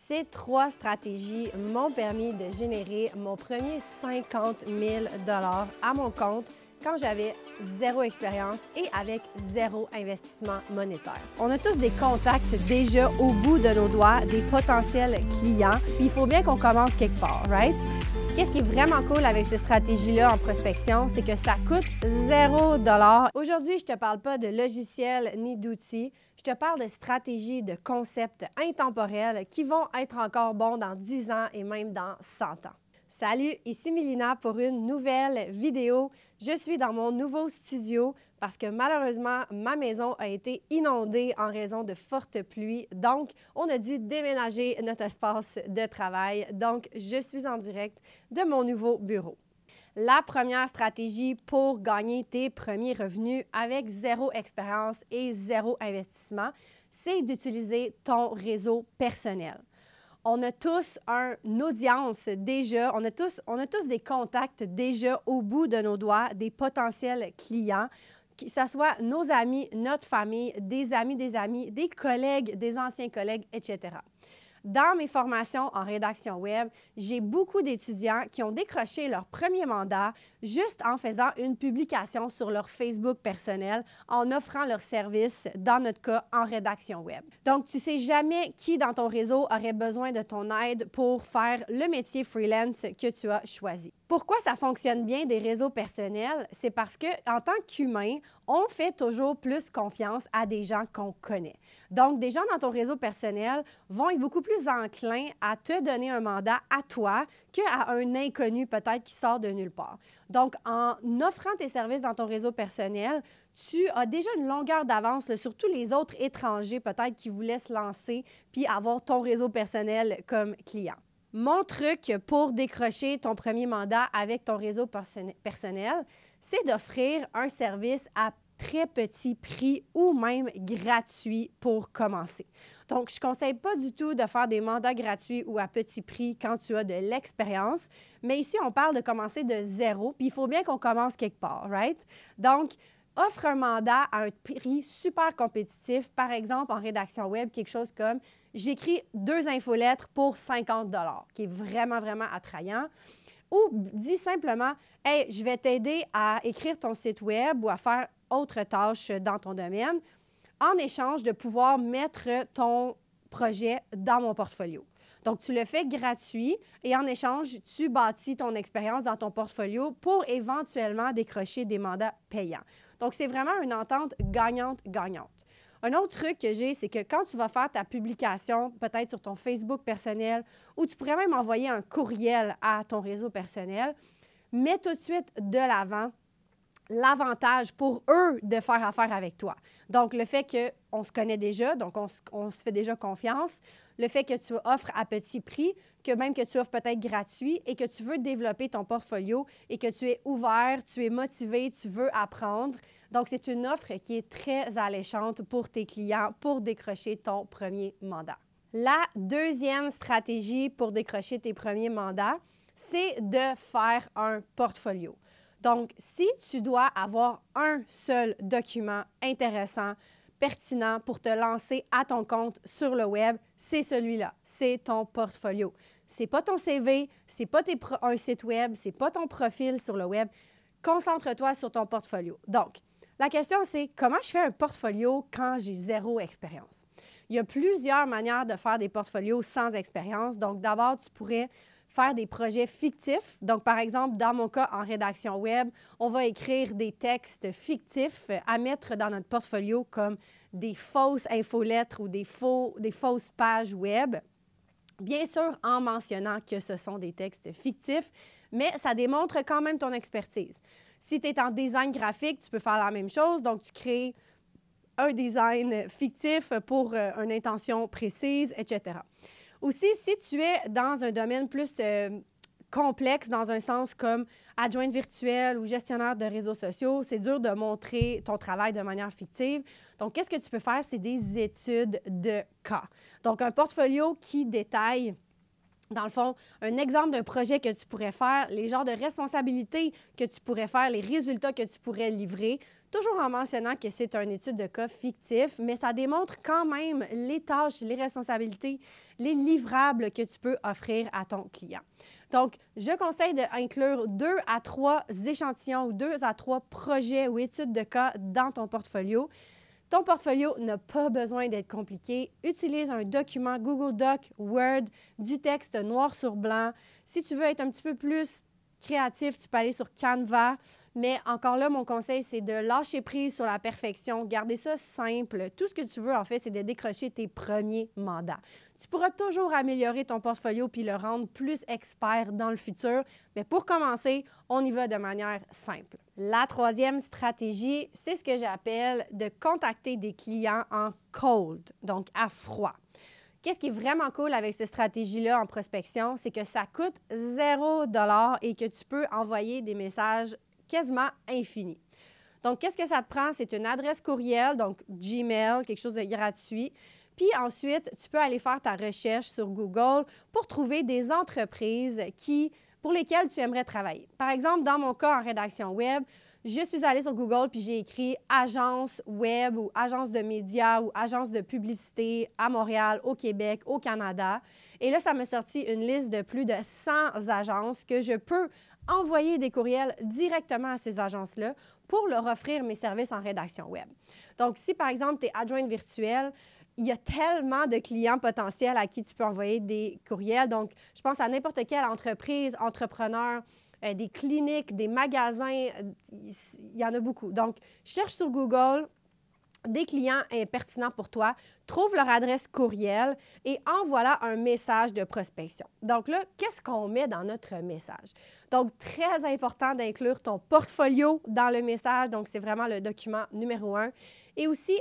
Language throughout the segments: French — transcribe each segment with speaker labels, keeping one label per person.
Speaker 1: Ces 3 stratégies m'ont permis de générer mon premier 50 000 $ à mon compte quand j'avais 0 expérience et avec 0 investissement monétaire. On a tous des contacts déjà au bout de nos doigts, des potentiels clients, puis il faut bien qu'on commence quelque part, right? Qu'est-ce qui est vraiment cool avec cette stratégie-là en prospection, c'est que ça coûte 0 $. Aujourd'hui, je ne te parle pas de logiciels ni d'outils, je te parle de stratégies, de concepts intemporels qui vont être encore bons dans 10 ans et même dans 100 ans. Salut, ici Mélina pour une nouvelle vidéo. Je suis dans mon nouveau studio parce que malheureusement, ma maison a été inondée en raison de fortes pluies. Donc, on a dû déménager notre espace de travail. Donc, je suis en direct de mon nouveau bureau. La première stratégie pour gagner tes premiers revenus avec 0 expérience et 0 investissement, c'est d'utiliser ton réseau personnel. On a tous une audience déjà, on a tous des contacts déjà au bout de nos doigts, des potentiels clients, que ce soit nos amis, notre famille, des amis, des collègues, des anciens collègues, etc. Dans mes formations en rédaction web, j'ai beaucoup d'étudiants qui ont décroché leur premier mandat juste en faisant une publication sur leur Facebook personnel, en offrant leur service, dans notre cas, en rédaction web. Donc, tu ne sais jamais qui dans ton réseau aurait besoin de ton aide pour faire le métier freelance que tu as choisi. Pourquoi ça fonctionne bien des réseaux personnels? C'est parce qu'en tant qu'humain, on fait toujours plus confiance à des gens qu'on connaît. Donc, des gens dans ton réseau personnel vont être beaucoup plus enclins à te donner un mandat à toi qu'à un inconnu peut-être qui sort de nulle part. Donc, en offrant tes services dans ton réseau personnel, tu as déjà une longueur d'avance sur tous les autres étrangers peut-être qui voulaient se lancer puis avoir ton réseau personnel comme client. Mon truc pour décrocher ton premier mandat avec ton réseau personnel, c'est d'offrir un service à très petit prix ou même gratuit pour commencer. Donc, je ne conseille pas du tout de faire des mandats gratuits ou à petit prix quand tu as de l'expérience, mais ici, on parle de commencer de 0, puis il faut bien qu'on commence quelque part, right? Donc, offre un mandat à un prix super compétitif, par exemple en rédaction web, quelque chose comme « J'écris 2 infolettres pour 50 $, qui est vraiment, vraiment attrayant. Ou dis simplement « Hey, je vais t'aider à écrire ton site web ou à faire autre tâche dans ton domaine en échange de pouvoir mettre ton projet dans mon portfolio. » Donc, tu le fais gratuit et en échange, tu bâtis ton expérience dans ton portfolio pour éventuellement décrocher des mandats payants. Donc, c'est vraiment une entente gagnante-gagnante. Un autre truc que j'ai, c'est que quand tu vas faire ta publication, peut-être sur ton Facebook personnel, ou tu pourrais même envoyer un courriel à ton réseau personnel, mets tout de suite de l'avant l'avantage pour eux de faire affaire avec toi. Donc, le fait qu'on se connaît déjà, donc on se fait déjà confiance, le fait que tu offres à petit prix, que même que tu offres peut-être gratuit et que tu veux développer ton portfolio et que tu es ouvert, tu es motivé, tu veux apprendre. Donc, c'est une offre qui est très alléchante pour tes clients pour décrocher ton premier mandat. La deuxième stratégie pour décrocher tes premiers mandats, c'est de faire un portfolio. Donc, si tu dois avoir un seul document intéressant, pertinent pour te lancer à ton compte sur le web, c'est celui-là, c'est ton portfolio. C'est pas ton CV, c'est pas un site web, c'est pas ton profil sur le web. Concentre-toi sur ton portfolio. Donc, la question, c'est comment je fais un portfolio quand j'ai 0 expérience? Il y a plusieurs manières de faire des portfolios sans expérience. Donc, d'abord, tu pourrais faire des projets fictifs. Donc, par exemple, dans mon cas, en rédaction web, on va écrire des textes fictifs à mettre dans notre portfolio comme des fausses infolettres ou des fausses pages web. Bien sûr, en mentionnant que ce sont des textes fictifs, mais ça démontre quand même ton expertise. Si tu es en design graphique, tu peux faire la même chose. Donc, tu crées un design fictif pour une intention précise, etc. Aussi, si tu es dans un domaine plus complexe, dans un sens comme adjointe virtuelle ou gestionnaire de réseaux sociaux, c'est dur de montrer ton travail de manière fictive. Donc, qu'est-ce que tu peux faire? C'est des études de cas. Donc, un portfolio qui détaille, dans le fond, un exemple d'un projet que tu pourrais faire, les genres de responsabilités que tu pourrais faire, les résultats que tu pourrais livrer, toujours en mentionnant que c'est une étude de cas fictif, mais ça démontre quand même les tâches, les responsabilités les livrables que tu peux offrir à ton client. Donc, je conseille d'inclure 2 à 3 échantillons ou 2 à 3 projets ou études de cas dans ton portfolio. Ton portfolio n'a pas besoin d'être compliqué. Utilise un document Google Doc, Word, du texte noir sur blanc. Si tu veux être un petit peu plus créatif, tu peux aller sur Canva. Mais encore là, mon conseil, c'est de lâcher prise sur la perfection. Garder ça simple. Tout ce que tu veux, en fait, c'est de décrocher tes premiers mandats. Tu pourras toujours améliorer ton portfolio puis le rendre plus expert dans le futur. Mais pour commencer, on y va de manière simple. La troisième stratégie, c'est ce que j'appelle de contacter des clients en cold, donc à froid. Qu'est-ce qui est vraiment cool avec cette stratégie-là en prospection, c'est que ça coûte 0 $ et que tu peux envoyer des messages quasiment infinis. Donc, qu'est-ce que ça te prend? C'est une adresse courriel, donc Gmail, quelque chose de gratuit. Puis ensuite, tu peux aller faire ta recherche sur Google pour trouver des entreprises pour lesquelles tu aimerais travailler. Par exemple, dans mon cas en rédaction web, je suis allée sur Google puis j'ai écrit agence web ou agence de médias ou agence de publicité à Montréal, au Québec, au Canada. Et là, ça m'a sorti une liste de plus de 100 agences que je peux envoyer des courriels directement à ces agences-là pour leur offrir mes services en rédaction web. Donc, si par exemple, tu es adjointe virtuelle, il y a tellement de clients potentiels à qui tu peux envoyer des courriels. Donc, je pense à n'importe quelle entreprise, entrepreneur, des cliniques, des magasins, il y en a beaucoup. Donc, cherche sur Google des clients pertinents pour toi, trouve leur adresse courriel et envoie-là un message de prospection. Donc là, qu'est-ce qu'on met dans notre message? Donc, très important d'inclure ton portfolio dans le message. Donc, c'est vraiment le document numéro 1. Et aussi,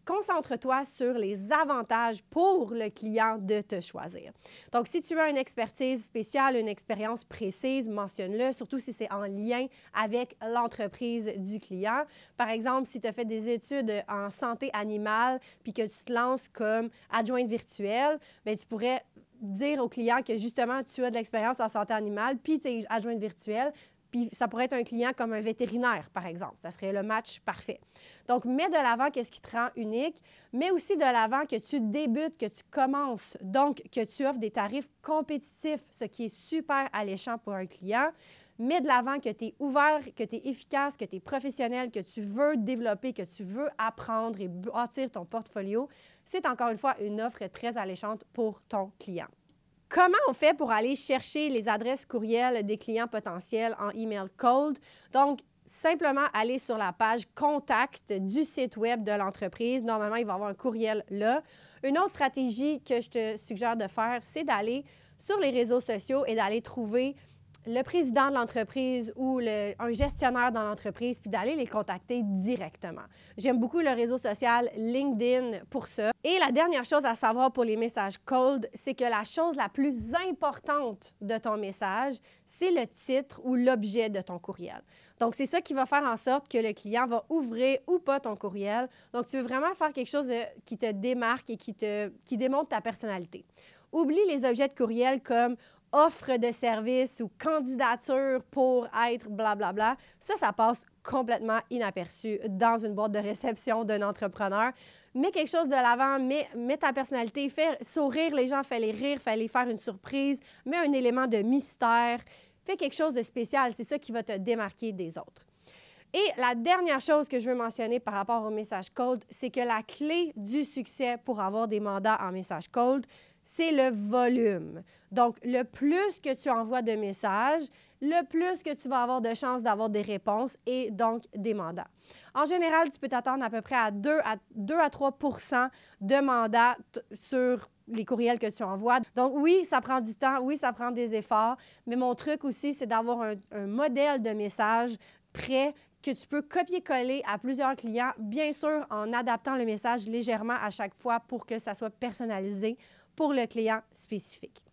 Speaker 1: concentre-toi sur les avantages pour le client de te choisir. Donc, si tu as une expertise spéciale, une expérience précise, mentionne-le, surtout si c'est en lien avec l'entreprise du client. Par exemple, si tu as fait des études en santé animale puis que tu te lances comme adjointe virtuelle, bien, tu pourrais dire au client que justement, tu as de l'expérience en santé animale puis tu es adjointe virtuelle. Puis ça pourrait être un client comme un vétérinaire, par exemple. Ça serait le match parfait. Donc, mets de l'avant qu'est-ce qui te rend unique, mais aussi de l'avant que tu débutes, que tu commences, donc que tu offres des tarifs compétitifs, ce qui est super alléchant pour un client. Mets de l'avant que tu es ouvert, que tu es efficace, que tu es professionnel, que tu veux développer, que tu veux apprendre et bâtir ton portfolio. C'est encore une fois une offre très alléchante pour ton client. Comment on fait pour aller chercher les adresses courriels des clients potentiels en email cold? Donc, simplement aller sur la page contact du site web de l'entreprise. Normalement, il va y avoir un courriel là. Une autre stratégie que je te suggère de faire, c'est d'aller sur les réseaux sociaux et d'aller trouver le président de l'entreprise ou un gestionnaire dans l'entreprise, puis d'aller les contacter directement. J'aime beaucoup le réseau social LinkedIn pour ça. Et la dernière chose à savoir pour les messages cold, c'est que la chose la plus importante de ton message, c'est le titre ou l'objet de ton courriel. Donc, c'est ça qui va faire en sorte que le client va ouvrir ou pas ton courriel. Donc, tu veux vraiment faire quelque chose qui te démarque et qui démontre ta personnalité. Oublie les objets de courriel comme offre de service ou candidature pour être blablabla. Ça passe complètement inaperçu dans une boîte de réception d'un entrepreneur. Mets quelque chose de l'avant, mets ta personnalité, fais sourire les gens, fais-les rire, fais-les faire une surprise, mets un élément de mystère, fais quelque chose de spécial. C'est ça qui va te démarquer des autres. Et la dernière chose que je veux mentionner par rapport au message cold, c'est que la clé du succès pour avoir des mandats en message cold, c'est le volume. Donc, le plus que tu envoies de messages, le plus que tu vas avoir de chances d'avoir des réponses et donc des mandats. En général, tu peux t'attendre à peu près à 2 à 3 % de mandats sur les courriels que tu envoies. Donc, oui, ça prend du temps, oui, ça prend des efforts, mais mon truc aussi, c'est d'avoir un modèle de message prêt que tu peux copier-coller à plusieurs clients, bien sûr en adaptant le message légèrement à chaque fois pour que ça soit personnalisé pour le client spécifique.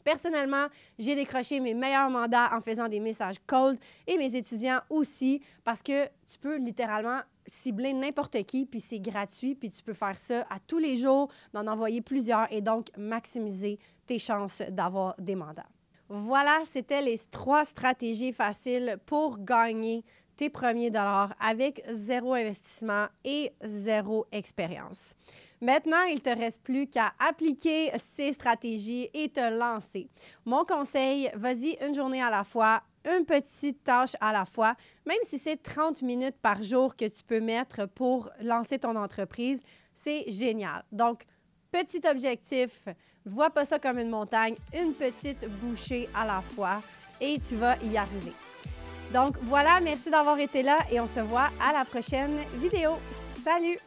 Speaker 1: Personnellement, j'ai décroché mes meilleurs mandats en faisant des messages cold et mes étudiants aussi parce que tu peux littéralement cibler n'importe qui, puis c'est gratuit, puis tu peux faire ça à tous les jours, d'en envoyer plusieurs et donc maximiser tes chances d'avoir des mandats. Voilà, c'était les 3 stratégies faciles pour gagner tes premiers dollars avec 0 investissement et 0 expérience. Maintenant, il ne te reste plus qu'à appliquer ces stratégies et te lancer. Mon conseil, vas-y une journée à la fois, une petite tâche à la fois, même si c'est 30 minutes par jour que tu peux mettre pour lancer ton entreprise, c'est génial. Donc, petit objectif, vois pas ça comme une montagne, une petite bouchée à la fois et tu vas y arriver. Donc voilà, merci d'avoir été là et on se voit à la prochaine vidéo. Salut!